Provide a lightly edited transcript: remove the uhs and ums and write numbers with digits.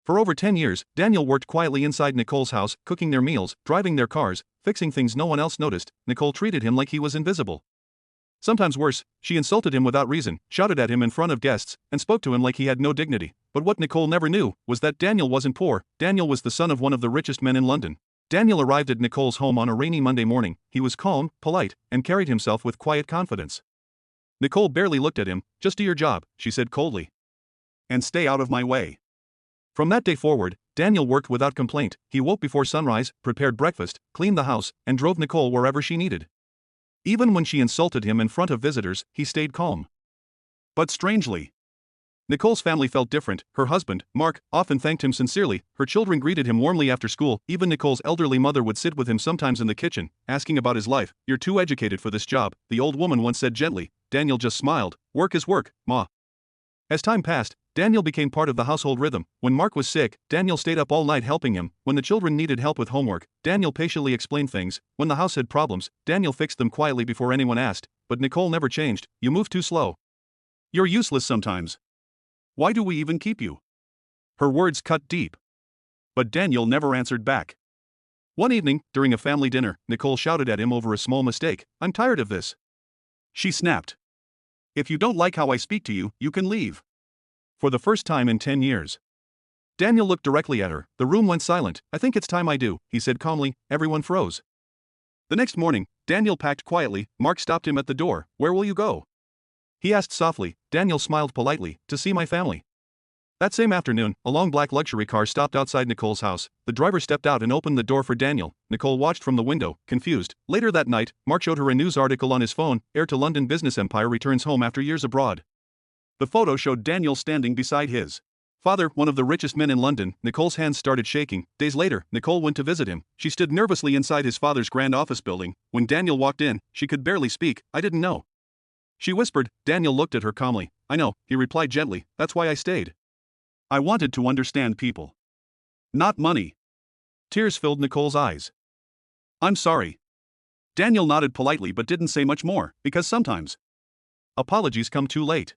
For over 10 years, Daniel worked quietly inside Nicole's house, cooking their meals, driving their cars, fixing things no one else noticed. Nicole treated him like he was invisible. Sometimes worse, she insulted him without reason, shouted at him in front of guests, and spoke to him like he had no dignity. But what Nicole never knew was that Daniel wasn't poor. Daniel was the son of one of the richest men in London. Daniel arrived at Nicole's home on a rainy Monday morning. He was calm, polite, and carried himself with quiet confidence. Nicole barely looked at him. "Just do your job," she said coldly. "And stay out of my way." From that day forward, Daniel worked without complaint. He woke before sunrise, prepared breakfast, cleaned the house, and drove Nicole wherever she needed. Even when she insulted him in front of visitors, he stayed calm. But strangely, Nicole's family felt different. Her husband, Mark, often thanked him sincerely. Her children greeted him warmly after school. Even Nicole's elderly mother would sit with him sometimes in the kitchen, asking about his life. "You're too educated for this job," the old woman once said gently. Daniel just smiled. "Work is work, Ma." As time passed, Daniel became part of the household rhythm. When Mark was sick, Daniel stayed up all night helping him. When the children needed help with homework, Daniel patiently explained things. When the house had problems, Daniel fixed them quietly before anyone asked. But Nicole never changed. "You move too slow. You're useless sometimes. Why do we even keep you?" Her words cut deep. But Daniel never answered back. One evening, during a family dinner, Nicole shouted at him over a small mistake. "I'm tired of this," she snapped. "If you don't like how I speak to you, you can leave." For the first time in 10 years. Daniel looked directly at her. The room went silent. "I think it's time I do," he said calmly. Everyone froze. The next morning, Daniel packed quietly. Mark stopped him at the door. "Where will you go?" he asked softly. Daniel smiled politely. "To see my family." That same afternoon, a long black luxury car stopped outside Nicole's house. The driver stepped out and opened the door for Daniel. Nicole watched from the window, confused. Later that night, Mark showed her a news article on his phone. "Heir to London business empire returns home after years abroad." The photo showed Daniel standing beside his father, one of the richest men in London. Nicole's hands started shaking. Days later, Nicole went to visit him. She stood nervously inside his father's grand office building. When Daniel walked in, she could barely speak. "I didn't know," she whispered. Daniel looked at her calmly. "I know," he replied gently. "That's why I stayed. I wanted to understand people, not money." Tears filled Nicole's eyes. "I'm sorry." Daniel nodded politely but didn't say much more, because sometimes apologies come too late.